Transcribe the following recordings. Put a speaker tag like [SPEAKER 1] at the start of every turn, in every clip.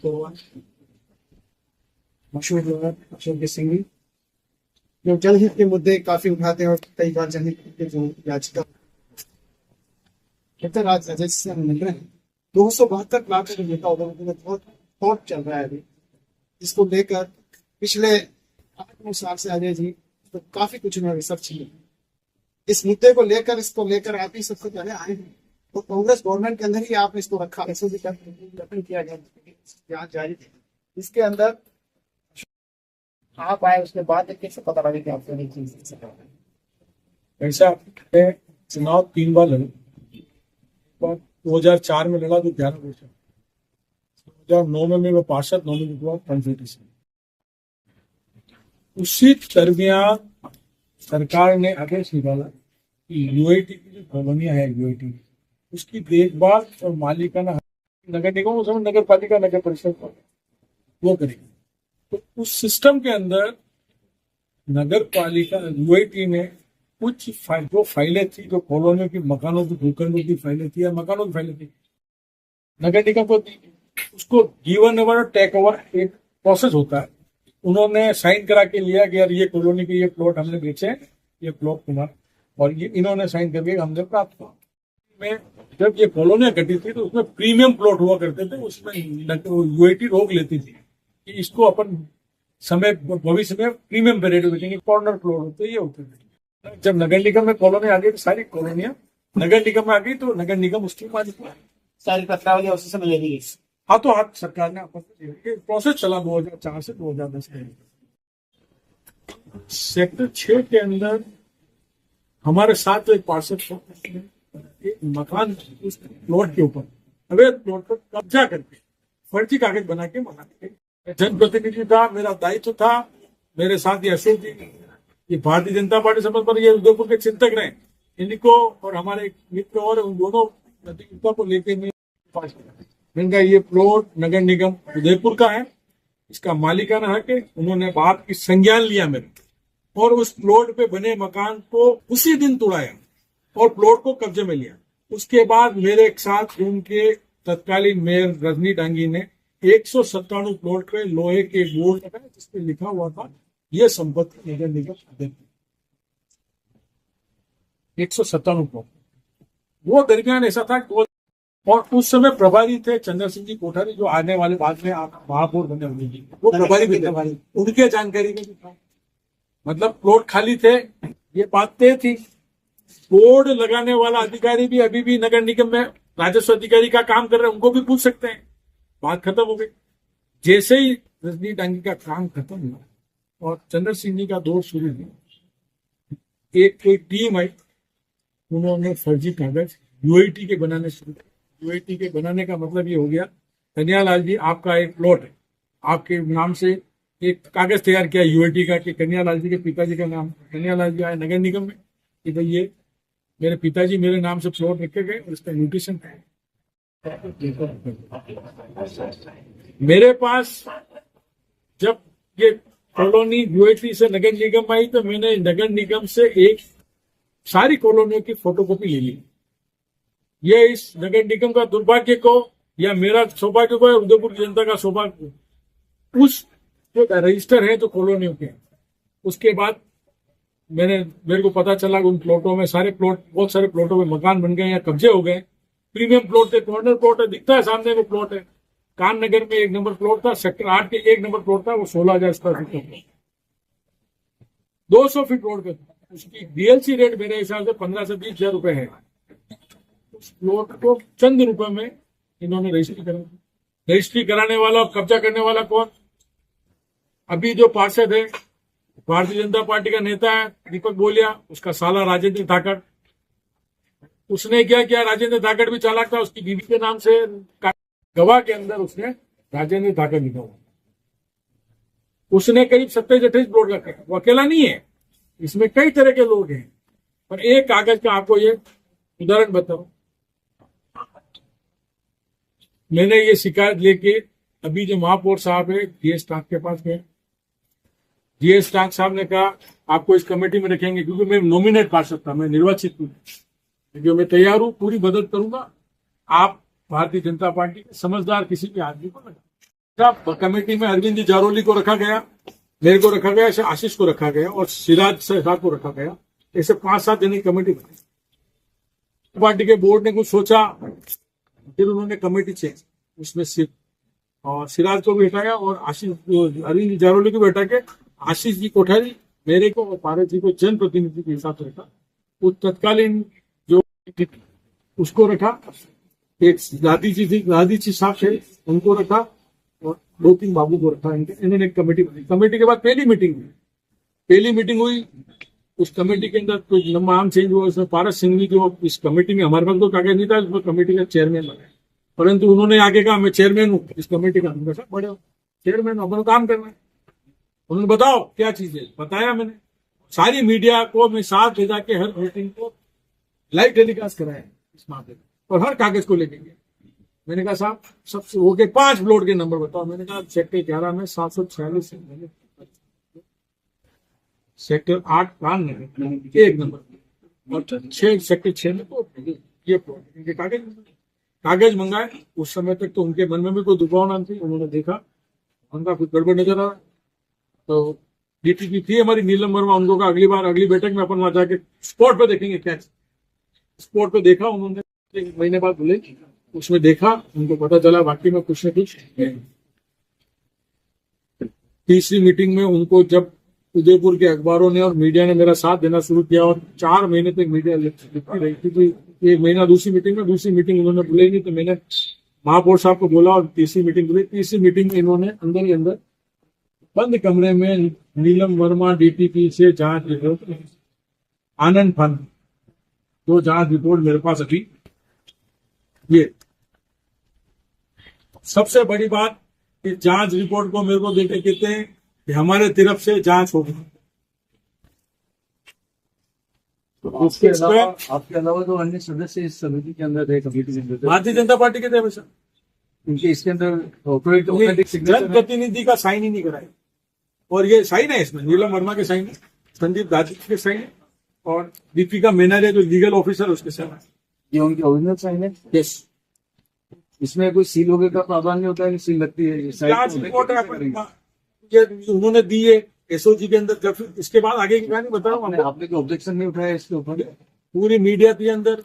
[SPEAKER 1] तो मशहूर अशोक के सिंह जो जनहित के मुद्दे काफी उठाते हैं और कई बार जनहित के जो याचिका बेहतर आज अजय से हम मिल रहे हैं। 272 लाख से नेता उधर बहुत थॉट चल रहा है अभी, जिसको लेकर पिछले 8-9 साल से अजय जी तो काफी कुछ उन्होंने रिसर्च की। इस मुद्दे को लेकर आप ही सबसे पहले आए हैं, तो कांग्रेस गवर्नमेंट के अंदर ही आपने इसको रखा, गठन किया गया जारी थी, इसके अंदर आप आए, उसके बाद कैसे पता लगे कि आपको ये चीज
[SPEAKER 2] ऐसा है। चुनाव 3 बार लड़ा, 2004 में लड़ा तो 11 वोट, 2009 में मैं पार्षद नॉमिनेट हुआ पंचायती से। उसी दरमियान सरकार ने आदेश निकाला कि यूआईटी की जो कॉलोनियां है यूआईटी उसकी देखभाल और मालिकाना नगर निगम उसमें नगर पालिका नगर परिषद वो करेगी। तो उस सिस्टम के अंदर नगर पालिका यूआईटी ने कुछ जो फाइलें थी, जो कॉलोनियों की मकानों की भूखंडों की फाइलें थी या मकानों की फाइलें थी, नगर निगम को दी। उसको गिवन ओवर और टेक ओवर एक प्रोसेस होता है। उन्होंने साइन करा के लिया कि यार ये कॉलोनी के ये प्लॉट हमने बेचे हैं, ये प्लॉट तुम्हारा, और ये इन्होंने साइन करके हमने प्राप्त किया। में जब ये कॉलोनियां घटी थी तो उसमें प्रीमियम प्लॉट हुआ करते थे, उसमें यूआईटी रोक लेती थी कि इसको अपन समय भविष्य में प्रीमियम पे रेट बेचेंगे। कॉर्नर प्लॉट होते ये होते थे। जब नगर निगम में कॉलोनी आ गई तो सारी कॉलोनियां नगर निगम में आ गई, तो नगर निगम उसकी मालिक
[SPEAKER 1] सारी पत्रावली उसी समय ले ली।
[SPEAKER 2] हाथों हाथ सरकार ने आपस प्रोसेस चला 2004 से 2010 में। सेक्टर 6 के अंदर हमारे साथ एक पार्षद एक मकान उस प्लॉट के ऊपर अवैध प्लॉट पर कब्जा करके फर्जी कागज बना के मकान, जनप्रतिनिधि था, मेरा दायित्व था। मेरे साथ ये अशोक जी, ये भारतीय जनता पार्टी समझ पर, ये उदयपुर के चिंतक रहे, इनको और हमारे मित्र और उन दोनों प्रतिनिधियों को लेकर मैंने कहा ये प्लॉट नगर निगम उदयपुर का है, इसका मालिकाना हक है। उन्होंने बात की संज्ञान लिया मेरे, और उस प्लॉट पे बने मकान को उसी दिन तोड़ाया और प्लॉट को कब्जे में लिया। उसके बाद मेरे साथ उनके तत्कालीन मेयर रजनी डांगी ने 197 प्लॉट पे लोहे के बोर्ड लगाए जिसपे लिखा हुआ था यह संपत्ति नगर निगम उदयपुर। 197 प्लॉट। वो दरमियान ऐसा था, और उस समय प्रभारी थे चंद्र सिंह जी कोठारी, जो आने वाले बाद में महापौर बने होंगे, वो प्रभारी भी थे, उनके जानकारी में भी था। मतलब प्लॉट खाली थे, ये बात तय थी। बोर्ड लगाने वाला अधिकारी भी अभी भी नगर निगम में राजस्व अधिकारी का काम कर रहे हैं, उनको भी पूछ सकते हैं। बात खत्म हो गई। जैसे ही रजनी डांगी का काम खत्म हुआ और चंद्र सिंह जी का दौर शुरू हुआ, एक कोई टीम आई, उन्होंने फर्जी कागज यूआईटी के बनाने शुरू किए। यूआईटी के बनाने का मतलब ये हो गया, कन्हैयालाल जी आपका एक प्लॉट है, आपके नाम से एक कागज तैयार किया यूआईटी का कि कन्हैयालाल जी के पिताजी का नाम। कन्हैयालाल जी आए नगर निगम में कि भाई ये मेरे पिताजी मेरे नाम से प्लॉट रखे गए और इसका म्यूटेशन है। मेरे पास जब ये कॉलोनी यूआईटी से नगर निगम आई तो मैंने नगर निगम से एक सारी कॉलोनियों की फोटोकॉपी ले ली। ये इस नगर निगम का दुर्भाग्य को या मेरा सौभाग्य को या उदयपुर की जनता का सौभाग्य, उस जो रजिस्टर है जो कॉलोनियों के, उसके बाद मेरे को पता चला कि उन प्लॉटों में सारे प्लॉट, बहुत सारे प्लॉटों में मकान बन गए या कब्जे हो गए। प्रीमियम प्लॉट है, कॉर्नर प्लॉट है, दिखता है सामने में प्लॉट है। कान नगर में 1 नंबर प्लॉट था, सेक्टर 8 के 1 नंबर प्लॉट था, वो 16,000 स्क्वायर फीट का 200 फीट रोड का था। उसकी डीएलसी रेट मेरे हिसाब से 15 से 20 हजार रुपए है। उस प्लॉट को चंद रुपए में इन्होंने रजिस्ट्री करा। रजिस्ट्री कराने वाला और कब्जा करने वाला कौन? अभी जो पार्षद है, भारतीय जनता पार्टी का नेता है दीपक बोलिया, उसका साला राजेंद्र धाकड़। उसने क्या किया, राजेंद्र धाकड़ भी चालाक था, उसकी बीवी के नाम से गवाह के अंदर उसने राजेंद्र धाकड़ लिखा हुआ। उसने करीब 27-28 प्लॉट रखे। वो अकेला नहीं है, इसमें कई तरह के लोग हैं। पर एक कागज का आपको ये उदाहरण बताऊं, मैंने ये शिकायत लेके अभी जो महापौर साहब है जीएस टाक के पास गए। जीएस टाक साहब ने कहा आपको इस कमेटी में रखेंगे, क्योंकि मैं नॉमिनेट पार्षद था, मैं निर्वाचित हूँ, जो मैं तैयार हूं, पूरी मदद करूंगा। आप भारतीय जनता पार्टी के समझदार किसी भी आदमी को लगा। कमेटी में अरविंद जारोली को रखा गया, मेरे को रखा गया, ऐसे आशीष को रखा गया और सिराज साहब को रखा गया। ऐसे 5-7 जन की कमेटी बनी। पार्टी के बोर्ड ने कुछ सोचा, फिर उन्होंने कमेटी चेंज, उसमें और सिराज को भी हटाया और आशीष अरविंद जारोली को भी हटा के आशीष जी कोठारी, मेरे को और पारस जी को जन प्रतिनिधि के हिसाब से रखा। वो तत्कालीन जो उसको रखा, एक दादी जी थी, दादी जी साहब थे, उनको रखा और 2-3 बाबू को रखा। इन्होंने एक कमेटी बनी। कमेटी के बाद पहली मीटिंग हुई। उस कमेटी के अंदर कोई नाम चेंज हुआ, उसमें पारस सिंघवी जो इस कमेटी में, हमारे पास तो कागज नहीं था, उसमें कमेटी का चेयरमैन बना, परंतु उन्होंने आगे कहा मैं चेयरमैन हूँ इस कमेटी का। हमने कहा बड़े चेयरमैन अपना काम करना है। उन्होंने बताओ क्या चीज है, बताया मैंने। सारी मीडिया को मैं साथ भेजा के हर मीटिंग को लाइव टेलीकास्ट कराया इस मामले में, और हर कागज को लेके गया। मैंने कहा साहब सबसे हो गए 5 प्लॉट के नंबर बताओ। मैंने कहा सेक्टर 11 में 746, सेक्टर 8 प्लान में 1 नंबर, और 6 सेक्टर 6 में तो ये प्लॉट इनके कागज मंगाए। उस समय तक तो उनके मन में भी कोई दुबाव ना थी। उन्होंने देखा, उनका कुछ गड़बड़ नजर आ रहा, तो डीटीपी थी हमारी नीलम वर्मा, उनको कहा अगली बैठक में अपन वहां जाके स्पॉट पे देखेंगे क्या। स्पॉट पे देखा उन्होंने, 1 महीने बाद बोले, उसमें देखा, उनको पता चला बाकी में कुछ न कुछ। तीसरी मीटिंग में उनको जब उदयपुर के अखबारों ने और मीडिया ने मेरा साथ देना शुरू किया, और 4 महीने तक मीडिया लिखती रही थी, तो 1 महीना दूसरी मीटिंग उन्होंने बुलाई नहीं, तो मैंने महापौर साहब को बोला और तीसरी मीटिंग बुलाई। तीसरी मीटिंग में इन्होंने अंदर ही अंदर बंद कमरे में नीलम वर्मा डीटीपी से जांच रिपोर्ट, आनंद फन 2 जांच रिपोर्ट मेरे पास अभी। ये सबसे बड़ी बात कि जांच रिपोर्ट को मेरे को देखे कहते हैं कि हमारे तरफ से जांच होगी।
[SPEAKER 3] आपके अलावा जो अन्य सदस्य इस समिति के अंदर थे, कमेटी के अंदर थे,
[SPEAKER 2] भारतीय जनता पार्टी के थे हमेशा।
[SPEAKER 3] उनके इसके अंदर ऑटोमेटिक
[SPEAKER 2] जन प्रतिनिधि का साइन ही नहीं कराया, और ये साइन है इसमें, नीलम वर्मा के साइन है, संदीप दादी के साइन है, और दीपिका मेनन है जो लीगल ऑफिसर उसके साइन है।
[SPEAKER 3] ये उनकी ओरिजिनल साइन है।
[SPEAKER 2] यस,
[SPEAKER 3] इसमें कोई सील वगैरह का प्रावधान नहीं होता है कि सील लगती है?
[SPEAKER 2] जांच रिपोर्ट ये उन्होंने दी है एसओजी के अंदर। जब इसके बाद आगे की कहानी बताऊं,
[SPEAKER 3] आपने कोई ऑब्जेक्शन नहीं उठाया इसके ऊपर?
[SPEAKER 2] पूरी मीडिया के अंदर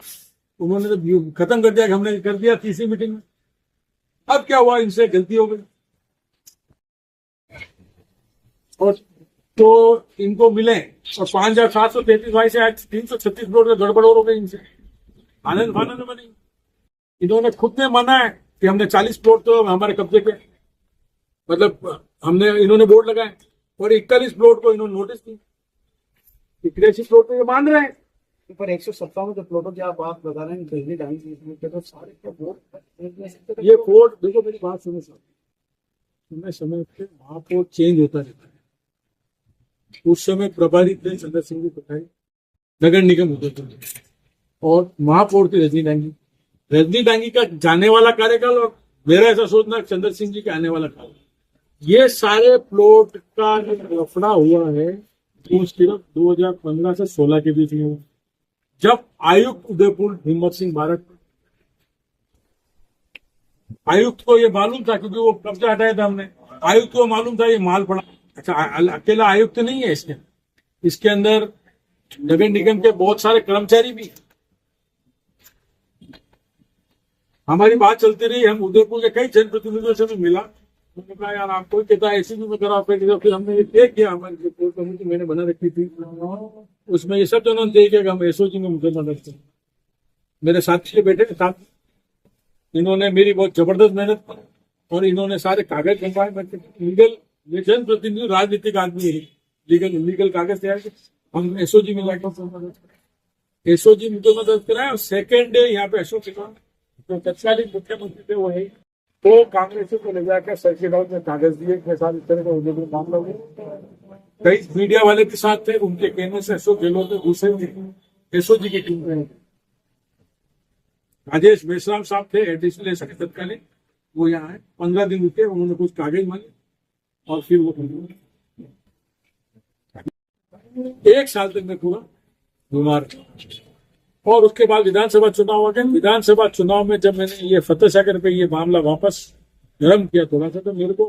[SPEAKER 2] उन्होंने तो खत्म कर दिया कि हमने कर दिया तीसरी मीटिंग में। अब क्या हुआ, इनसे गलती हो गई, और तो इनको मिले, और 5733 भाई से आज 336 करोड़ का गड़बड़ हो गई इनसे। आनंद फानंद में नहीं, इन्होंने खुद ने माना है कि हमने 40 प्लॉट तो हमारे कब्जे पे, मतलब इन्होंने बोर्ड लगाए, और 41 प्लॉट को इन्होंने नोटिस दी। 83 प्लॉट तो ये मान रहे हैं,
[SPEAKER 1] पर 157 जो प्लॉटों की आप बात बता रहे हैं, बिजली डाली थी इसमें, तो सारे के बोर्ड
[SPEAKER 2] ये कोर्ट देखो, मेरी बात सुनो सर, समय पे महापौर चेंज होता रहता है। उस समय प्रभारी थे चंद्र सिंह जी कोठारी, नगर निगम उदयपुर, और महापौर थे रजनी डांगी का जाने वाला कार्यकाल, और मेरा ऐसा सोचना चंद्र सिंह जी के आने वाला काल। ये सारे प्लॉट का लफड़ा हुआ है वो सिर्फ 2015 से 16 के बीच में हुआ, जब आयुक्त उदयपुर हिम्मत सिंह भारत, आयुक्त को ये मालूम था क्योंकि वो कब्जा हटाया था हमने, आयुक्त को मालूम था ये माल पड़ा। अच्छा, अकेला आयुक्त नहीं है इसके अंदर नगर निगम के बहुत सारे कर्मचारी भी। हमारी बात चलती रही, हम उदयपुर के कई जनप्रतिनिधियों से भी मिला, उन्होंने कहा यार आप कोई कहता है एसीबी में करा, फिर हमने ये तय किया, हमारी जो कोर कमेटी मैंने बना रखी थी उसमें ये सब जनों ने तय किया कि हम एसओजी में मुकदमा करते हैं। मेरे साथी के बेटे के साथ इन्होंने मेरी बहुत जबरदस्त मेहनत की, और इन्होंने सारे कागज बनवाए। लीगल, ये जनप्रतिनिधि राजनीतिक आदमी है, लीगल कागज तैयार किए, हम एसओजी में जाकर एसओजी मुकदमा दर्ज कराया। और सेकेंड डे यहाँ पे अशोक चौहान जो तत्कालीन मुख्यमंत्री थे वो है, तो कांग्रेस को ले जाकर सर्किट हाउस में कागज दिए के साथ इस तरह का उद्योग मामला हुआ। कई मीडिया वाले के साथ थे, उनके कहने से अशोक गहलोत दूसरे एसओजी की टीम में राजेश मेश्राम साहब थे एडिशनल एसपी तत्कालीन, वो यहाँ है। 15 दिन रुके, उन्होंने कुछ कागज मांगे और फिर वो 1 साल तक मैं पूरा बीमार था। और उसके बाद विधानसभा चुनाव आ गए। विधानसभा चुनाव में जब मैंने ये फतेह सागर पे ये मामला वापस गर्म किया थोड़ा सा, तो मेरे को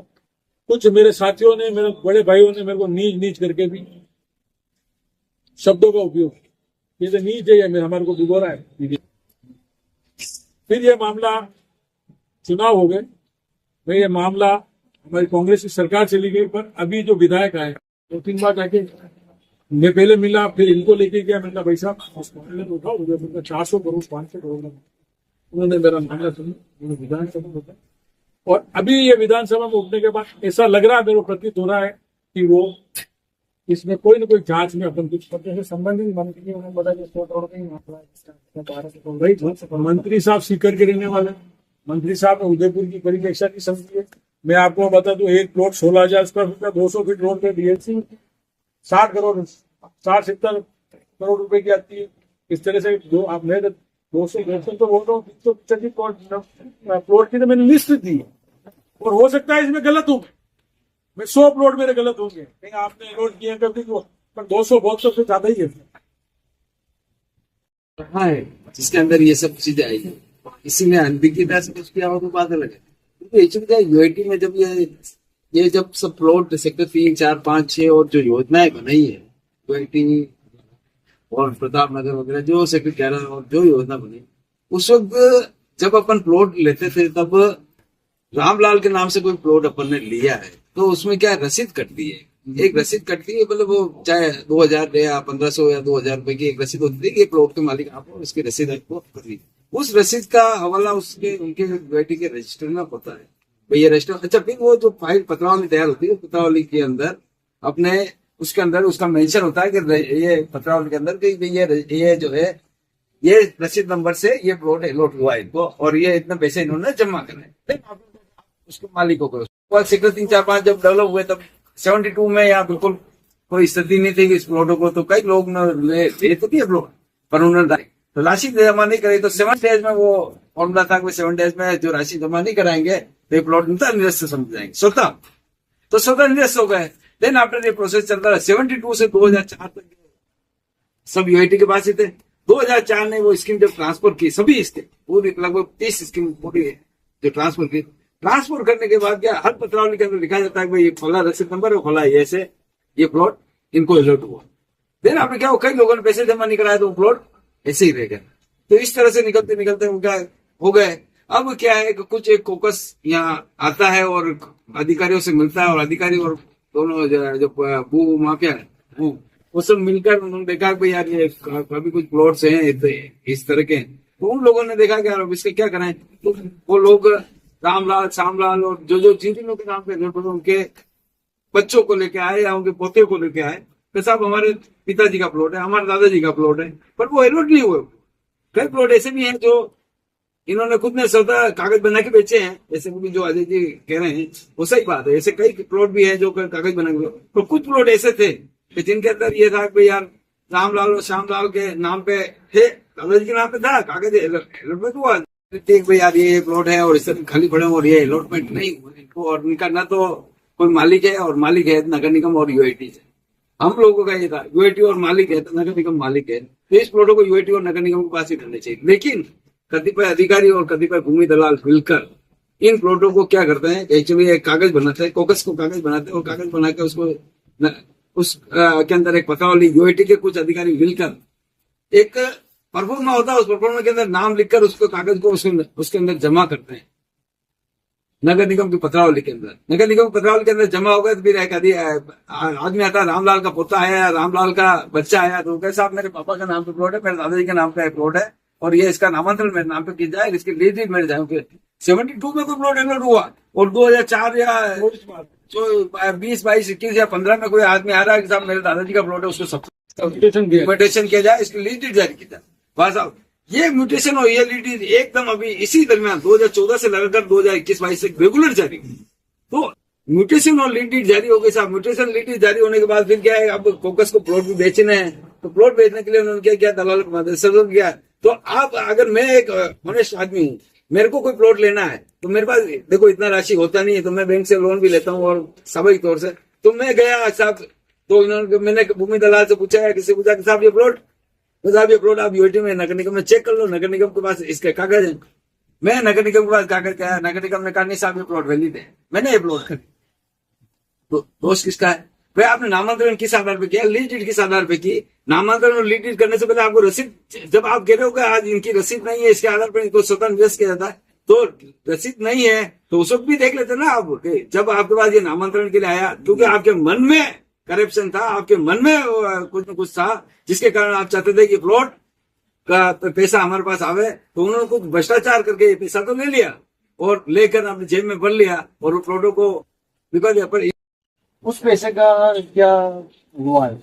[SPEAKER 2] कुछ मेरे साथियों ने, मेरे बड़े भाइयों ने मेरे को नीच नीच करके भी शब्दों का उपयोग, ये तो नीच है, मेरे हमारे को डुबो रहा है। फिर ये मामला चुनाव हो गए, फिर ये मामला हमारी कांग्रेस की सरकार चली गई, पर अभी जो विधायक आए 2-3 बार जाके मैं पहले मिला, फिर इनको लेके गया, मैंने कहा भाई साहब उठाओ, मुझे 400 करोड़ 500 करोड़ लगा। उन्होंने मेरा मामला सुना, विधानसभा में होता, और अभी ये विधानसभा में उठने के बाद ऐसा लग रहा है, मेरे को प्रतीत हो रहा है कि वो इसमें कोई ना कोई जांच में अपन कुछ करते हैं संबंधित मंत्री, उन्होंने बताया 100 करोड़ का ही मामला है, 1200 करोड़। मंत्री साहब सीकर के रहने वाले, मंत्री साहब ने उदयपुर की परिप्रेक्षा की समझी है। मैं आपको बता दूं, एक प्लॉट 16,000 स्क्वायर फीट का 200 फीट रोड पे डीएलसी 60 करोड़ 60-70 करोड़ रुपए की आती है। इस तरह से जो आप ले 200 तो बोल रहा हूँ, प्लॉट की तो मैंने लिस्ट दी है, और हो सकता है इसमें गलत हूँ मैं 100 प्लॉट मेरे गलत होंगे, लेकिन आपने नोट किया कभी तो, पर 200 बहुत सबसे ज्यादा ही है।
[SPEAKER 4] कहाँ है जिसके अंदर ये सब चीजें आई है, इसी में अनबिगिता से कुछ किया हो तो बात अलग है। एक्चुअली यूआईटी में जब ये जब सब प्लॉट सेक्टर 3, 4, 5, 6 और जो योजनाएं बनाई है यूआईटी और प्रताप नगर वगैरह, जो सेक्टर 11 और जो योजना बनी, उस वक्त जब अपन प्लॉट लेते थे तब रामलाल के नाम से कोई प्लॉट अपन ने लिया है तो उसमें क्या रसीद कटती है, एक रसीद कटती है, मतलब वो चाहे 2000 या 1500 या 2000 रुपए की एक रसीद होती है कि प्लॉट के मालिक आपको इसकी रसीद आपको करनी, उस रसीद का हवाला उसके उनके बेटी के रजिस्टर में होता है भाई, ये रजिस्टर। अच्छा, फिर वो जो फाइल पत्रावली तैयार होती है, पत्रावली के अंदर अपने उसके अंदर उसका मेंशन होता है कि ये पत्रावली के अंदर कि ये जो है ये रसीद नंबर से ये प्लॉट अलॉट हुआ है इनको, और ये इतने पैसे इन्होंने जमा करे, उसके मालिकों को। सेक्टर 3, 4, 5 जब डेवलप हुए तब 72 में यहाँ बिल्कुल कोई स्थिति नहीं थी कि इस प्लॉटों को, तो कई लोग ले तो दिए प्लॉट, पर उन्होंने तो राशि जमा नहीं करी, तो 7 डेज में वो फॉर्मूला था कि 7 डेज में जो राशि जमा नहीं कराएंगे तो ये प्लॉट निरस्त समझ जाएंगे, स्वतः निरस्त हो गए। देन आफ्टर ये प्रोसेस चलता रहा 72 से 2004 तक सब यूआईटी के पास ही थे। 2004 ने वो स्कीम जब ट्रांसफर की, सभी स्कीम पूरी लगभग 30 स्कीम पूरी जो ट्रांसफर की, ट्रांसफर करने के बाद क्या हर पत्रावली के अंदर लिखा जाता है कि भाई ये फला रसीद नंबर है, फला ये से ये प्लॉट इनको अलॉट हुआ। देन आपने क्या, कई लोगों ने पैसे जमा नहीं कराया तो वो प्लॉट ऐसे ही रह गया। तो इस तरह से निकलते निकलते वो क्या हो गए। अब क्या है कि कुछ एक कोकस यहाँ आता है और अधिकारियों से मिलता है, और अधिकारी और दोनों जो भू माफिया है वो सब मिलकर उन्होंने देखा कि यार ये अभी कुछ प्लॉट्स हैं इस तरह के, तो उन लोगों ने देखा कि यार अब इसके क्या करें। तो वो लोग रामलाल, श्यामलाल और जो जिन के नाम पे उनके बच्चों को लेके आए या उनके पोते को लेके आए कि साहब हमारे पिताजी का प्लॉट है, हमारे दादाजी का प्लॉट है, पर वो अलॉट नहीं हुए। कई प्लॉट ऐसे भी हैं जो इन्होंने खुद ने स्वतः कागज बना के बेचे हैं, जैसे भी जो अजय जी कह रहे हैं वो सही बात है। ऐसे कई प्लॉट भी हैं जो कागज बना के, तो कुछ प्लॉट ऐसे थे कि जिनके अंदर ये था कि यार रामलाल और श्यामलाल के नाम पे थे, दादाजी के नाम पे था, कागज अलॉटमेंट हुआ, ठीक भाई यार ये प्लॉट है और इस तरह खाली पड़े और ये अलॉटमेंट नहीं हुआ इनको, और इनका ना तो कोई मालिक है और मालिक है नगर निगम और यूआईटी से। हम लोगों का ये था यूआईटी और मालिक है तो नगर निगम मालिक है, तो इस प्लॉटों को यूआईटी और नगर निगम के पास ही रहने चाहिए। लेकिन कतिपय अधिकारी और कतिपय भूमि दलाल मिलकर इन प्लॉटों को क्या करते हैं, एक्चुअली एक कागज बनाते हैं, कोकस को कागज बनाते हैं, और कागज बना के उसको के अंदर एक पत्रावली यूआईटी के कुछ अधिकारी मिलकर एक परफॉर्मा होता है, उस परफॉर्मा के अंदर नाम लिखकर उसको कागज को उसके अंदर जमा करते हैं नगर निगम की पत्रावली के अंदर। नगर निगम की पत्रावली के अंदर जमा हो गए तो फिर एक आदमी आता है, रामलाल का पोता आया, रामलाल का बच्चा आया, तो कहे साहब मेरे पापा का नाम पे प्लॉट है, मेरे दादाजी के नाम पे प्लॉट है, और ये इसका नामांतरण मेरे नाम पे किया जाए, इसकी लीज डीड मेरे जाए। 72 में कोई प्लॉट अलॉट हुआ, और 2004 या 20, 22, 21 या 15 में कोई आदमी आ रहा है कि साहब मेरे दादाजी का प्लॉट है, उसको सब म्यूटेशन किया जाए, इसकी लीज डीड जारी की जाए। बस साहब ये म्यूटेशन और ये लीड डीड एकदम अभी इसी दरमियान 2014 से लगाकर 2021-22 तक रेगुलर जारी हुई। तो म्यूटेशन और लीड डीड जारी हो गई साहब। म्यूटेशन लीड डीड जारी होने के बाद फिर क्या है, अब कोकस को प्लॉट भी बेचने हैं, तो प्लॉट बेचने के लिए उन्होंने क्या किया, दलाल को मदद से किया। तो अब अगर मैं एक ऑनेस्ट आदमी हूँ, मेरे को कोई प्लॉट लेना है, तो मेरे पास देखो इतना राशि होता नहीं है, तो मैं बैंक से लोन भी लेता हूँ और स्वाभाविक तौर से, तो मैं गया साहब, तो इन्होंने मैंने भूमि दलाल से पूछा है, किसी पूछा कि साहब ये प्लॉट, तो साहब ये प्लॉट आप यूआईटी में नगर निगम में चेक कर लो, नगर निगम के पास इसके कागज हैं। मैं नगर निगम के पास कागज गया, नगर निगम ने कहा नहीं साहब ये प्लॉट वैलिड है, मैंने ये प्लॉट खरीदा। तो दोष किसका है? भाई आपने नामांतरण किस आधार पे किया? लीड डीड किस आधार पे की? नामांतरण और लीड डीड करने से पहले आपको रसीद, जब आप कह रहे हो कि आज इनकी रसीद नहीं है, इसके आधार पर इनको स्वतः निवेश किया जाता है, तो रसीद नहीं है तो उस वक्त भी देख लेते ना आप कि जब आपके पास ये नामांतरण के लिए आया, क्योंकि आपके मन में करप्शन था, आपके मन में कुछ न कुछ था जिसके कारण आप चाहते थे कि प्लॉट का पैसा हमारे पास आवे, तो उन्होंने कुछ भ्रष्टाचार करके ये पैसा तो ले लिया और लेकर अपने जेब में भर लिया और वो प्लॉटों को बिका दिया। पर
[SPEAKER 3] उस पैसे का क्या हुआ है,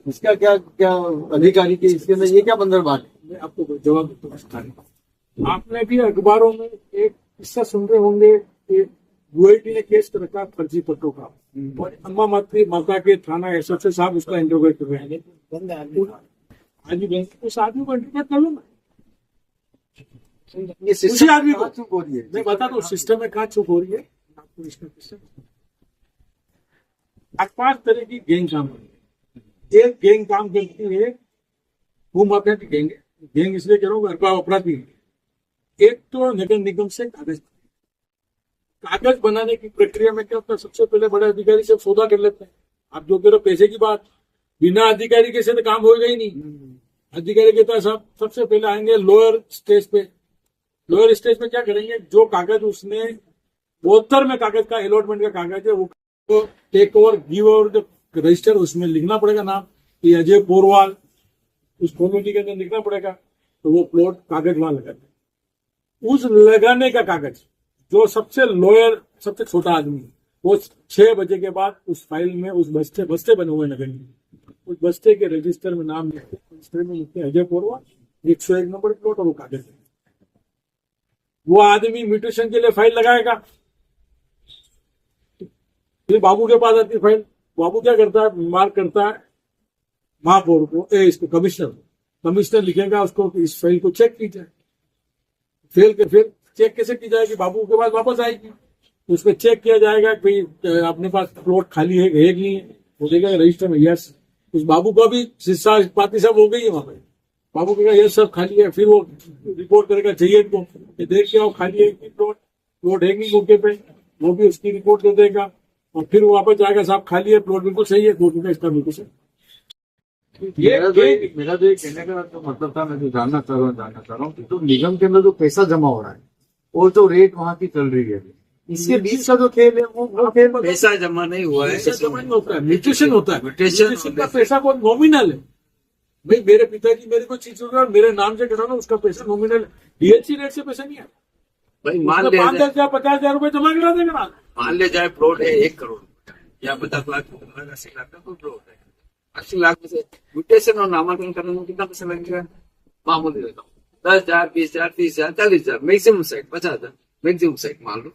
[SPEAKER 3] इसका क्या क्या अधिकारी के इसके अंदर ये क्या बंदरबांट है?
[SPEAKER 2] मैं आपको जवाब देता हूँ। आपने भी अखबारों में एक किस्सा सुन रहे होंगे कि यूआईटी ने केस कर रखा फर्जी पट्टों का, और अम्मा माता के थाना एसएसपी साहब उसका इंटरोगेट कर रहे हैं।
[SPEAKER 1] बंद आदमी
[SPEAKER 2] आज भी उस आदमी को इंटरोगेट कर लो ना,
[SPEAKER 3] ये
[SPEAKER 2] उसी
[SPEAKER 3] सिस्टम
[SPEAKER 2] आदमी को
[SPEAKER 3] कहाँ चूक हो रही है?
[SPEAKER 2] मैं बता दूं सिस्टम में कहाँ चूक हो रही है आपको। इसका किस्सा 5 तरह की गैंग काम करती है। एक गैंग काम करती है भूमाफिया की गैंग, गैंग इसलिए कह रहा हूँ घर अपराधी। एक तो नगर निगम से कागज बनाने की प्रक्रिया में क्या होता है, सबसे पहले बड़े अधिकारी से सौदा कर लेते हैं। आप जो कह रहे हो पैसे की बात, बिना अधिकारी के से तो काम होगा ही नहीं। अधिकारी कहता है सब सबसे पहले आएंगे लोअर स्टेज पे। लोअर स्टेज पे क्या करेंगे, जो कागज उसने 72 में कागज का अलॉटमेंट का कागज है वो टेक ओवर गिव ओवर जो रजिस्टर उसमें लिखना पड़ेगा नाम कि अजय पोरवाल, उस कॉलोनी के अंदर लिखना पड़ेगा, तो वो प्लॉट कागज वहां लगाते हैं। उस लगाने का कागज जो सबसे लोअर सबसे छोटा आदमी है, वो 6 बजे के बाद उस फाइल में उस बस्ते बने हुए नगर में, उस बस्ते के रजिस्टर में नाम लिखते, रजिस्टर में लिखते अजय पोरवाल 101 नंबर प्लॉट और वो कागज। वो आदमी म्यूटेशन के लिए फाइल लगाएगा, फिर बाबू के पास आती है फाइल। बाबू क्या करता है, मार्क करता है महापौर को, इसको कमिश्नर लिखेगा उसको कि इस फाइल को चेक की जाए। फिर चेक कैसे की जाएगी, बाबू के पास वापस आएगी, तो उसको चेक किया जाएगा कि अपने पास प्लॉट खाली है कि नहीं है, वो देखेगा रजिस्टर में यस। उस बाबू को भी शिक्षा पाती सब हो गई है वहां पे, बाबू कहेगा ये सब खाली है। फिर वो रिपोर्ट करेगा चाहिए को, देख के आओ खाली है प्लॉट है नहीं मौके पे, वो भी उसकी रिपोर्ट दे देगा और फिर वो वापस जाएगा साहब खाली है प्लॉट बिल्कुल सही है, कोर्ट में इसका बिल्कुल सही।
[SPEAKER 3] मेरा तो ये कहने का तो मतलब था, मैं जो जानना चाह रहा हूँ कि तो निगम के अंदर जो पैसा जमा हो रहा है और जो रेट वहाँ की चल रही है, इसके बीच का जो खेल है वो खेल
[SPEAKER 4] पैसा जमा नहीं हुआ है,
[SPEAKER 2] पैसा जमा नहीं होता है, म्यूटेशन होता है।
[SPEAKER 4] म्यूटेशन
[SPEAKER 2] का पैसा बहुत नॉमिनल है। भाई मेरे पिताजी मेरे को चीज और मेरे नाम से कराना, उसका पैसा नॉमिनल है, डीएलसी रेट से पैसा नहीं है।
[SPEAKER 4] भाई मान लिया
[SPEAKER 2] 5,000 50,000 रुपए जमा करा देगा।
[SPEAKER 4] मान लिया जाए प्लॉट है 1 करोड़ या 50 लाख 80 लाख का कोई प्लॉट है, 80 लाख में से म्यूटेशन और नामांकन करने में कितना पैसा लगेगा? मामूली देता हूँ 10,000 20,000 30,000 40,000 मैक्सिमम 50,000 मैक्सिमम सेट मान लो,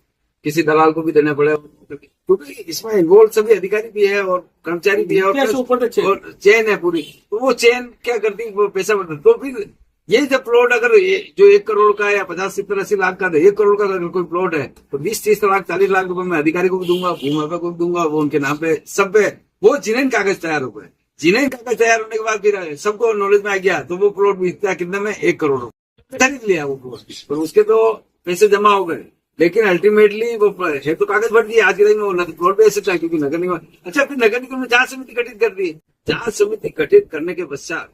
[SPEAKER 4] किसी दलाल को भी देना पड़ेगा क्योंकि इसमें इन्वॉल्व सभी अधिकारी भी है और कर्मचारी भी है और चेन है पूरी। तो वो चेन क्या करती है, वो पैसा बढ़ता। तो फिर ये जब प्लॉट अगर जो 1 करोड़ का या 50 70 80 लाख का 1 करोड़ का अगर कोई प्लॉट है तो 20 30 लाख 40 लाख रुपए मैं अधिकारी को भी दूंगा, भूमाफिया को भी दूंगा, वो उनके नाम पे सब पे वो जिन्हें कागज तैयार हो गए। जिन्हें कागज तैयार होने के बाद फिर सबको नॉलेज में आ गया तो वो प्लॉट बिकता कितने में 1 करोड़ रुपए खरीद लिया वो प्लॉट, और उसके तो पैसे जमा हो गए। लेकिन अल्टीमेटली वो है तो कागज भर दिए आज के दिन में, वो प्लॉट भी ऐसे था क्योंकि नगर निगम। अच्छा फिर नगर निगम ने जांच समिति गठित कर दी। जांच समिति गठित करने के पश्चात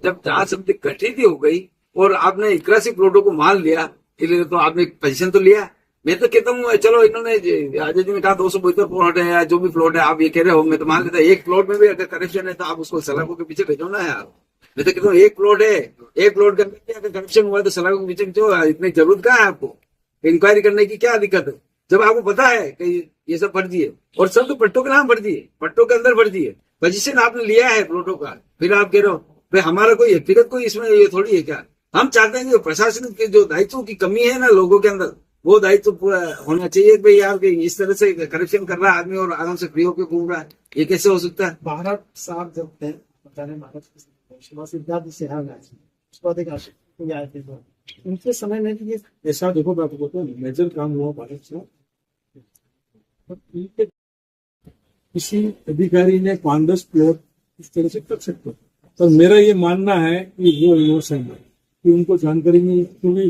[SPEAKER 4] जब जांच समिति गठित ही हो गई और आपने 81 प्लॉटों को मान लिया, तो आपने पोजीशन तो लिया। मैं तो कहता हूँ चलो इन्होंने अजय जी ने कहा 272 प्लॉट है या जो भी प्लॉट है आप ये कह रहे हो, मैं तो मान लेता एक प्लॉट में भी अगर करप्शन है तो आप उसको सलाखों के पीछे भेजो ना यार। मैं तो कहता हूँ 1 प्लॉट है, 1 प्लॉट के अंदर अगर करप्शन हुआ है तो सलाखों के पीछे क्यों, इतनी जरूरत कहाँ है आपको इंक्वायरी करने की, क्या दिक्कत है? जब आपको पता है कि ये सब फर्जी है और सब तो पट्टों के नाम फर्जी है, पट्टों के अंदर फर्जी है, पोजीशन आपने लिया है प्लॉटों का, फिर आप कह रहे हो भाई हमारा कोई व्यक्तिगत कोई इसमें ये थोड़ी है क्या। हम चाहते हैं कि प्रशासन के जो दायित्व की कमी है ना लोगों के अंदर, वो दायित्व पूरा होना चाहिए। भाई यार कि इस तरह से करप्शन कर रहा है आदमी और आराम से फ्री होकर घूम रहा है, ये कैसे हो सकता है?
[SPEAKER 1] भारत साहब जब थे बताने भारत सिद्धार्थ सिन्हा उसको अधिक आए थे, उनके समय में भी ये
[SPEAKER 2] ऐसा देखो मैं आपको बोलता हूँ मेजर काम हुआ भारत से, किसी अधिकारी ने 5-10 प्लॉट इस तरह से कर सकते। पर मेरा ये मानना है कि वो इनोसेंट है, कि उनको जानकारी नहीं, क्योंकि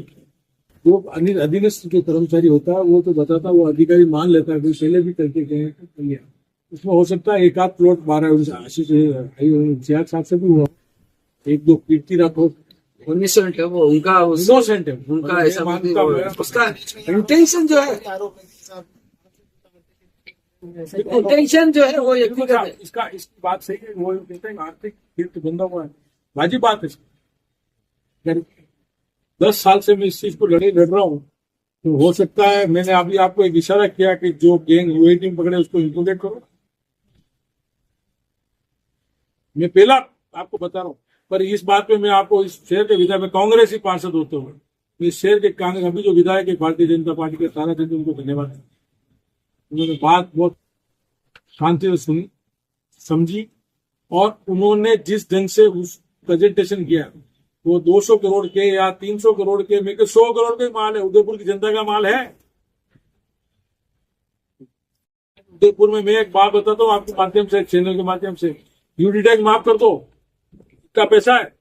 [SPEAKER 2] जो अधीनस्थ जो कर्मचारी होता है वो तो बताता, वो अधिकारी मान लेता है, कोई पहले भी करके गए हैं तो कर लिया। उसमें हो सकता है एक आध प्लॉट 12 साल से भी हुआ, एक दो कीर्ति राठौर
[SPEAKER 4] इनोसेंट है वो, उनका
[SPEAKER 2] इनोसेंट है,
[SPEAKER 4] उनका ऐसा
[SPEAKER 2] मानता
[SPEAKER 4] नहीं,
[SPEAKER 2] हूं।
[SPEAKER 4] उसका इंटेंशन जो है,
[SPEAKER 1] आरोप है कि साहब
[SPEAKER 4] इंटेंशन जो है वो
[SPEAKER 2] बिल्कुल
[SPEAKER 4] व्यक्तिगत
[SPEAKER 2] साहब,
[SPEAKER 4] है।
[SPEAKER 2] इसकी बात सही है, वो कहते हैं आर्थिक हित बंधा हुआ है, वाजिब बात है इसकी। अगर 10 साल से मैं इस चीज को लड़ रहा हूँ, तो हो सकता है, मैंने अभी आपको एक इशारा किया कि जो गैंग यूएटी में पकड़े उसको इंक्लूडेड करो, मैं पहला आपको बता रहा हूँ। पर इस बात पे मैं आपको, इस शहर के विधायक में कांग्रेसी पार्षद होते हुए, इस शहर के कांग्रेस अभी जो विधायक है भारतीय जनता पार्टी के तारा चंद, उनको धन्यवाद है। उन्होंने बात बहुत शांति से सुनी, समझी, और उन्होंने जिस ढंग से उस प्रेजेंटेशन किया, वो 200 करोड़ के या 300 करोड़ के, मेरे 100 करोड़ के माल है, उदयपुर की जनता का माल है। उदयपुर में मैं एक बात बताता हूँ आपके माध्यम से, चैनल के माध्यम से, ड्यूटी टैक्स माफ कर दो, का पैसा है।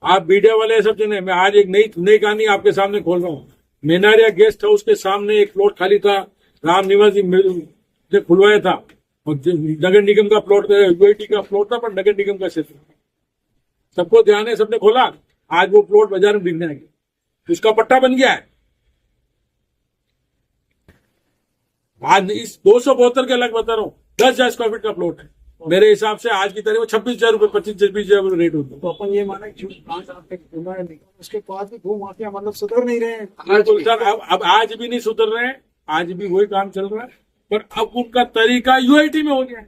[SPEAKER 2] आप मीडिया वाले सब जने, मैं आज एक नई कहानी आपके सामने खोल रहा हूँ। मेनारिया गेस्ट हाउस के सामने एक प्लॉट खाली था, राम निवास जी ने खुलवाया था, और नगर निगम का प्लॉट, यूआईटी का प्लॉट था, पर नगर निगम का क्षेत्र, सबको ध्यान है, सबने खोला। आज वो प्लॉट बाजार में बिकने लगे, उसका पट्टा बन गया है। आज इस 272 के अलग बता रहा हूँ, 10,000 स्क्वायर फीट का प्लॉट है। मेरे हिसाब से आज की तारीख में 26,000 रुपए, 25,000 रुपए रेट होता है।
[SPEAKER 1] तो अपन ये माने कि 5 साल तक घूमा है, निगम उसके बाद भी भू माफिया मतलब सुधर नहीं रहे हैं।
[SPEAKER 2] बिल्कुल सर, अब आज भी नहीं सुधर रहे हैं, आज भी वही काम चल रहा है, पर अब उनका तरीका यूआईटी में हो गया है,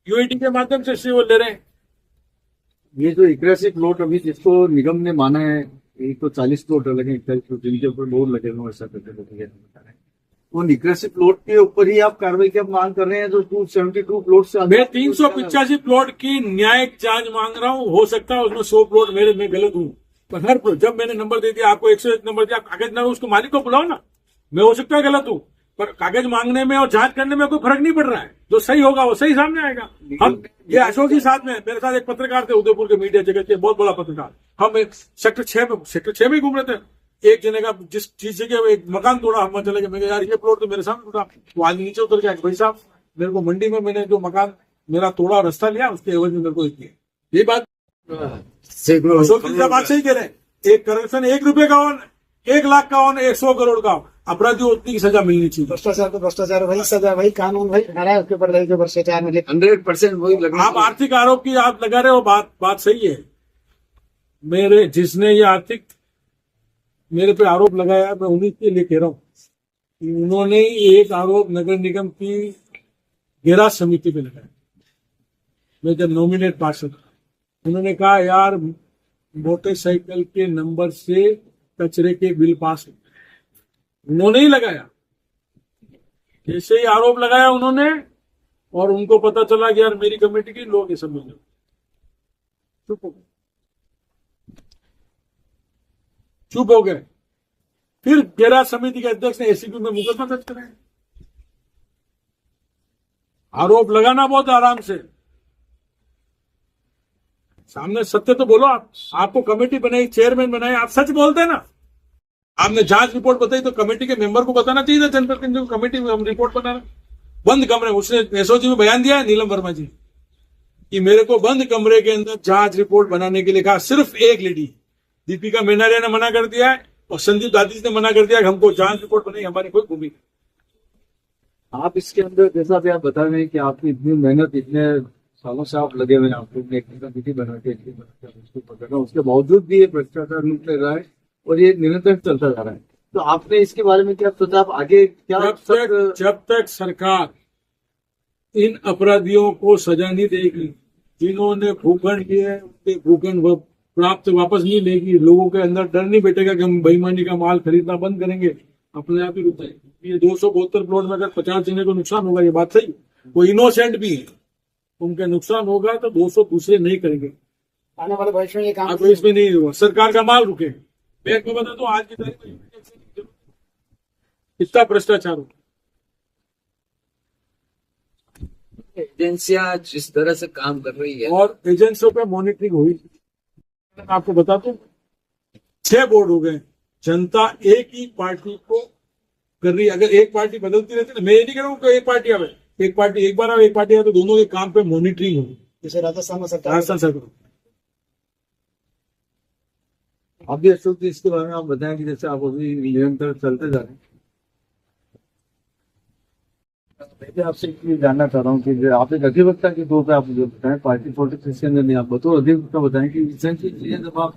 [SPEAKER 2] यूआईटी के माध्यम से वो ले रहे हैं।
[SPEAKER 3] ये जो 81 प्लॉट अभी जिसको निगम ने माना है, एक तो 40 प्लॉट लगे, 41 प्लॉट जिनके ऊपर बोर्ड लगे हुए, ऐसा करके बता रहे हैं, वो 81 प्लॉट के ऊपर ही आप कार्रवाई की मांग कर रहे हैं, जो 272 प्लॉट से
[SPEAKER 2] मैं 385 प्लॉट की न्यायिक जांच मांग रहा हूँ। हो सकता है उसमें 100 प्लॉट मेरे में गलत हूँ, पर हर प्लॉट, जब मैंने नंबर दे दिया, आपको 101 नंबर दिया, कागज ना, उसको मालिक को बुलाओ ना। मैं हो सकता है गलत हूँ, पर कागज मांगने में और जांच करने में कोई फर्क नहीं पड़ रहा है। जो सही होगा वो सही सामने आएगा। हम ये अशोक जी साथ में, मेरे साथ एक पत्रकार थे उदयपुर के मीडिया जगत के, बहुत बड़ा पत्रकार, हम एक सेक्टर 6 में घूम रहे थे, एक जने का जिस चीज जगह एक मकान तोड़ा, हम चले गए, मैं यार ये प्लॉट तो मेरे सामने टूटा, वो आदमी नीचे उतर गया, भाई साहब मेरे को मंडी में मैंने जो मकान मेरा तोड़ा रास्ता लिया, उसके एवज में मेरे को ये बात अशोक जी साहब बात सही कह रहे हैं। एक करप्शन 1 रुपए का हो, 1 लाख का हो, 100 करोड़ का हो, अपराधी उतनी की सजा मिलनी चाहिए।
[SPEAKER 1] भ्रष्टाचार तो भ्रष्टाचार, वही सजा, वही कानून, वही धारा है, उसके ऊपर जो भ्रष्टाचार मिले
[SPEAKER 4] 100% वही लगना
[SPEAKER 2] आप आर्थिक आरोप की आप लगा रहे हो, बात सही है। मेरे जिसने ये आर्थिक मेरे पे आरोप लगाया, मैं उन्हीं के लिए कह रहा हूं। उन्होंने एक आरोप नगर निगम की गैराज समिति पे लगाया। मैं जब नॉमिनेट पार्षद, उन्होंने कहा यार मोटरसाइकिल के नंबर से कचरे के बिल पास होते, उन्होंने ही लगाया। जैसे ही आरोप लगाया उन्होंने, और उनको पता चला कि यार मेरी कमेटी के लोग ये सब मिल गए, चुप हो गए। फिर गैराज समिति के अध्यक्ष ने एसीपी में मुकदमा दर्ज कराया। आरोप लगाना बहुत आराम से, सामने सत्य तो बोलो। आपको कमेटी बनाई, चेयरमैन बनाए, आप सच बोलते हैं ना। आपने जांच रिपोर्ट बताई तो कमेटी के मेंबर को बताना चाहिए था, जनप्रतिनिधि को, कमेटी में हम रिपोर्ट बना रहे। बंद कमरे, उसने एसओजी में बयान दिया है नीलम वर्मा जी कि मेरे को बंद कमरे के अंदर जांच रिपोर्ट बनाने के लिए कहा। सिर्फ एक लेडी दीपिका मेनारिया ने मना कर दिया है, और संदीप दादी ने मना कर दिया कि हमको जांच रिपोर्ट बनाई, हमारी कोई भूमिका।
[SPEAKER 3] आप इसके अंदर, जैसा भी आप बता रहे हैं कि आपकी इतनी मेहनत, इतने सालों से आप लगे हुए हैं, आप लोग ने एक कमेटी बना के उसको पकड़ा, उसके बावजूद भी ये भ्रष्टाचार लूट ले रहा है और ये निरंतर चलता जा रहा है। तो आपने इसके बारे में क्या सोचा, आप आगे क्या?
[SPEAKER 2] जब तक सरकार इन अपराधियों को सजा नहीं देगी, जिन्होंने भूखंड किए हैं उनके भूखंड प्राप्त वापस नहीं लेगी, लोगों के अंदर डर नहीं बैठेगा कि हम बेईमानी का माल खरीदना बंद करेंगे, अपने आप ही रुक जाएगी। ये 272 प्लॉट में अगर 50 जने को नुकसान होगा, ये बात सही, वो इनोसेंट भी है, उनके नुकसान होगा तो 200 दूसरे नहीं करेंगे।
[SPEAKER 1] आने वाले भविष्य में ये काम
[SPEAKER 2] तो इसमें नहीं हुआ, सरकार का माल रुके। मैं आपको बता दूं, आज की तारीख में इतना भ्रष्टाचार हो,
[SPEAKER 4] एजेंसियां जिस तरह से काम कर रही है,
[SPEAKER 2] और एजेंसियों पे मॉनिटरिंग हुई। आपको बता दूं, 6 बोर्ड हो गए। जनता एक ही पार्टी को कर रही है। अगर एक पार्टी बदलती रहती है, मैं ये नहीं कह रहा हूँ कि एक पार्टी आवे, एक पार्टी एक बार आवे, एक पार्टी आवे, तो दोनों के काम पे मॉनिटरिंग होगी।
[SPEAKER 1] जैसे राजस्थान में सरकार
[SPEAKER 2] राजस्थान सरकार
[SPEAKER 3] आप भी अशोक जी इसके बारे में आप बताएं कि जैसे आप अभी निरंतर चलते जा रहे हैं, मैं भी आपसे ये जानना चाह रहा हूँ कि जो आप एक अधिवक्ता के तौर पे आप मुझे बताएं, पार्टी पॉलिटिक्स के अंदर नहीं, आप बतौर अधिवक्ता बताएं कि रिसेंटली चीजें जब आप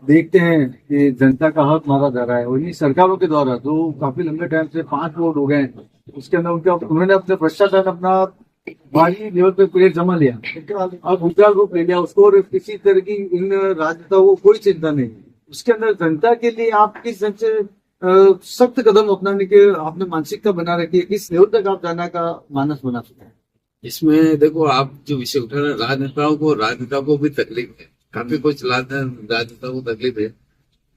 [SPEAKER 3] देखते हैं कि जनता का हक मारा जा रहा है और इन्हीं सरकारों के द्वारा जो काफी लंबे टाइम से 5 वोट हो गए हैं, उसके अंदर उन्होंने अपने भ्रष्टाचार अपना भारी लेवल पे प्लेट जमा लिया और उज्जवल रूप ले लिया उसको, और किसी तरह की इन राजनेताओं को कोई चिंता नहीं। उसके अंदर जनता के लिए आप किस ढंग से सख्त कदम अपनाने के आपने मानसिकता बना रखी है, किस लेवल तक आप जाना का मानस बना सकते हैं?
[SPEAKER 4] इसमें देखो, आप जो विषय उठा रहे हैं, राजनेताओं को भी तकलीफ है, काफी कुछ राजनेताओं को तकलीफ है।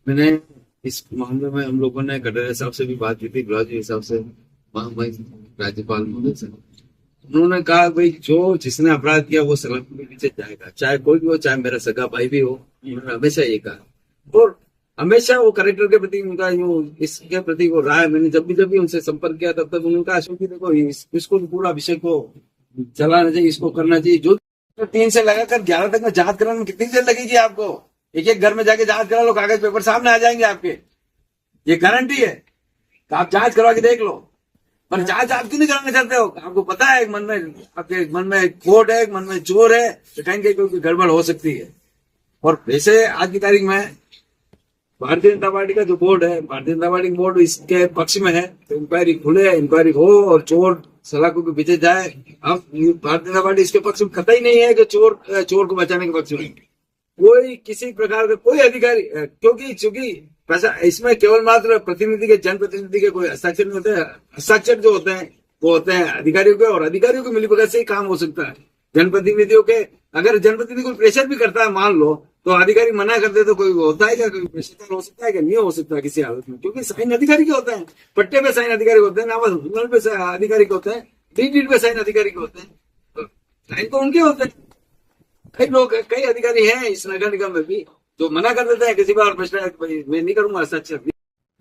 [SPEAKER 4] मैंने इस मामले में हम लोगों ने कटरे साहब से भी बात की थी, गुलाजी साहब से, राज्यपाल महोदय से। उन्होंने कहा भाई जो जिसने अपराध किया वो सलाख के पीछे जाएगा, चाहे कोई भी हो, चाहे मेरा सगा भाई भी हो। उन्होंने हमेशा ये कहा और हमेशा वो करेक्टर के प्रति उनका इसके प्रति वो राय, मैंने जब भी उनसे संपर्क किया तब तक उन्होंने कहा अशोक जी देखो इसको पूरा विषय को चलाना चाहिए, इसको करना चाहिए। जो 3 से लगाकर 11 तक में जांच कराने में कितनी देर लगेगी आपको? एक घर में जाके जांच करा लो, कागज पेपर सामने आ जाएंगे आपके, ये गारंटी है। तो आप जांच करवा के देख लो, पर जांच आप क्यों नहीं कराना चाहते हो? आपको पता है आपके मन में खोट है, मन में चोर है, तो कहेंगे कोई गड़बड़ हो सकती है। और वैसे आज की तारीख में भारतीय जनता पार्टी का जो बोर्ड है, भारतीय जनता पार्टी बोर्ड इसके पक्ष में है, तो इंक्वायरी खुले, इंक्वायरी हो और चोर सलाखों के पीछे जाए। अब भारतीय जनता पार्टी इसके पक्ष में कतई नहीं है कि चोर को बचाने के पक्ष में कोई किसी प्रकार का कोई अधिकारी, क्योंकि इसमें केवल मात्र प्रतिनिधि के, जनप्रतिनिधि के कोई हस्ताक्षर नहीं होते हैं। हस्ताक्षर जो होते हैं वो होते हैं अधिकारियों के, और अधिकारियों के मिलीभगत से ही काम हो सकता है। जनप्रतिनिधियों के, अगर जनप्रतिनिधि कोई प्रेशर भी करता है मान लो, तो अधिकारी मना करते तो कोई होता है क्या? कोई प्रेशर हो सकता है क्या? नहीं हो सकता किसी हालत में, क्योंकि साइन अधिकारी के होते हैं, पट्टे पे साइन अधिकारी होते हैं, नाम पे अधिकारी के होते हैं, 3 डीड पे साइन अधिकारी के होते हैं, तो साइन तो उनके होते हैं। कई अधिकारी हैं इस नगर निगम में भी जो मना कर देते हैं किसी बार मैं नहीं करूंगा हस्ताक्षर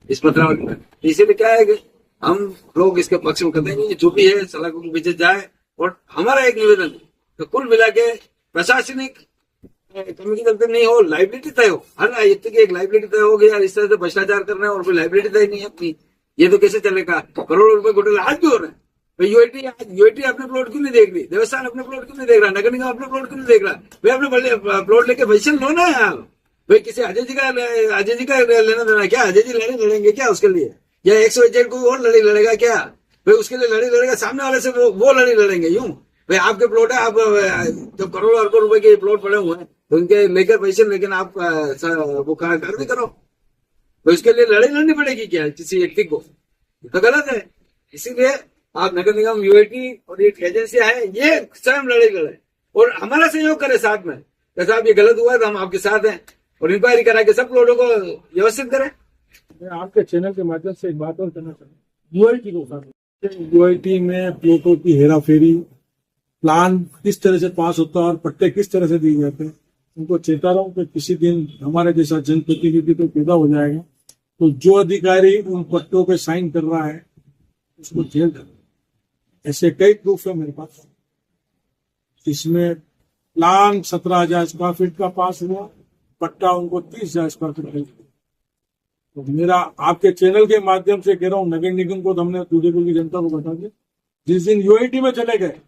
[SPEAKER 4] इस पत्रावली में। इसीलिए क्या है कि हम लोग इसके पक्ष में करते हैं, जो भी है सलाखों के पीछे जाए। और हमारा एक निवेदन है तो कुल मिला के प्रशासनिक कमी की गलती नहीं हो, लाइबिलिटी तय हो, हर आयुक्त की एक लाइबिलिटी तय हो गई। यार इस तरह से भ्रष्टाचार कर रहे हैं और कोई लाइबिलिटी तय नहीं है अपनी, ये तो कैसे चलेगा? करोड़ों रुपए घोटाले आज भी हो रहे हैं। यूआईटी अपने प्लॉट क्यों नहीं देख रही? देवस्थान अपने प्लॉट क्यों नहीं देख रहा? नगर निगम अपने प्लॉट क्यों नहीं देख रहा? भाई अपने प्लॉट लेके वैसे लो ना यार। भाई किसी अजय जी का लेना देना क्या? अजय जी लड़ेंगे क्या उसके लिए? या 101 कोई और लड़ाई लड़ेगा क्या? भाई उसके लिए लड़ाई लड़ेगा सामने वाले से, वो लड़ाई लड़ेंगे यूं? भाई आपके प्लॉट है, आप जब करोड़ों अरबों रुपए के प्लॉट पड़े हुए हैं तो उनके लेकर पैसे, लेकिन आप वो कार्रवाई करो, तो उसके लिए लड़ाई लड़नी पड़ेगी क्या किसी व्यक्ति को? तो गलत है। इसीलिए आप नगर निगम, यूआईटी और एक एजेंसियां है, ये स्वयं लड़ाई लड़े और हमारा सहयोग करे साथ में। जैसा आप ये गलत हुआ है तो हम आपके साथ हैं और इंक्वायरी करा के सब प्लॉटों को व्यवस्थित करें।
[SPEAKER 2] मैं आपके चैनल के माध्यम से एक बात और करना चाहता हूँ। यूआईटी को, यूआईटी में प्लॉटों की हेराफेरी, प्लान किस तरह से पास होता है और पट्टे किस तरह से दिए जाते हैं, उनको चेता रहा हूँ कि किसी दिन हमारे जैसा जनप्रतिनिधि तो पैदा हो जाएगा तो जो अधिकारी उन पट्टों पे साइन कर रहा है उसको जेल कर। ऐसे कई प्रूफ है मेरे पास। इसमें प्लान 17,000 स्क्वायर फीट का पास हुआ, पट्टा उनको 30,000 स्क्वायर फीट का। तो मेरा आपके चैनल के माध्यम से कह रहा हूँ, नगर निगम को तो हमने उदयपुर की जनता को बता दिया। जिस दिन यूआईटी में चले गए,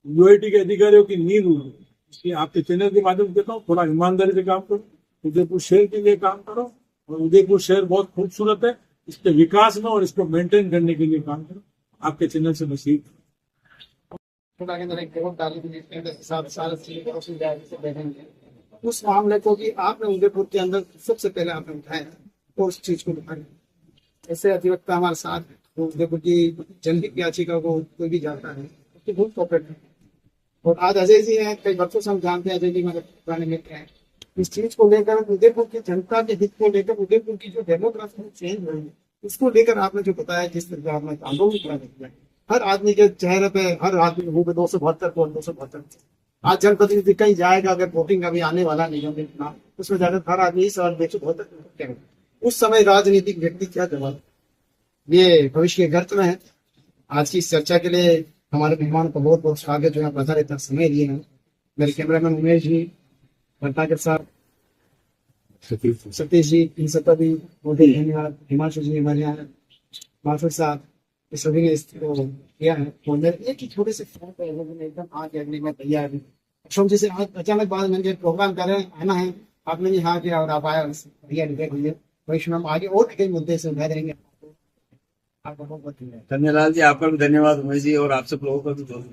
[SPEAKER 2] यूआईटी के अधिकारियों की नींद उड़ गई। इसलिए आपके चैनल के माध्यम से कहता हूँ, थोड़ा ईमानदारी से काम करो, उदयपुर शहर के लिए काम करो। और उदयपुर शहर बहुत खूबसूरत है, इसके विकास में और इसको मेंटेन करने के लिए काम करो। आपके चैनल से मैं सीख
[SPEAKER 1] के अंदर एक रिपोर्ट डाली थी जिसके अंदर सारे चीजें से बैठेंगे। उस मामले को कि आपने उदयपुर के अंदर सबसे पहले आपने उठाया तो उस चीज को दिखाया। ऐसे अधिवक्ता हमारे साथ तो उदयपुर की जनहित याचिका को कोई भी जाता है उसकी बहुत कॉपरेट है। और आज अजय जी हैं, कई वर्षों से हम जानते हैं, अजय जी हमारे पुराने मित्र हैं। इस चीज को लेकर उदयपुर की जनता के हित को लेकर, उदयपुर की जो डेमोग्राफी चेंज हुई है इसको लेकर आपने जो बताया, जिस तरह आपने आंदोलन किया, हर आदमी के चेहरे पे, हर आदमी के मुंह पे 272 272 आज जनप्रतिनिधि कहीं जाएगा, अगर वोटिंग अभी आने वाला निगम में चुनाव, उसमें जाकर हर आदमी इस सवाल बेचो बहुत क्या उस समय राजनीतिक व्यक्ति क्या जवाब। ये भविष्य के गर्त में है। आज की इस चर्चा के लिए हमारे मेहमान को बहुत बहुत स्वागत जो है पधारे तक समय दिए हैं। मेरे कैमरामैन उमेश जी, भट्टाचार्य साहब, सतीश जी, इन सबका भी बहुत ही धन्यवाद। हिमांशु जी हमारे यहाँ, माफिर साहब, ये सभी ने इसको किया है। तो मेरे एक ही छोटे से फोन पे एकदम आके अगले में तैयार है। सोम जी से आज अचानक बाद में प्रोग्राम कर रहे हैं, आना है, आपने भी हाँ किया और आप आया, भैया निकल भैया वही हम आगे और कई मुद्दे से उठा देंगे। आपको बहुत बहुत धन्यवाद।
[SPEAKER 4] धन्यवाद जी, आपका भी धन्यवाद उमेश जी, और आपसे लोगों का भी बहुत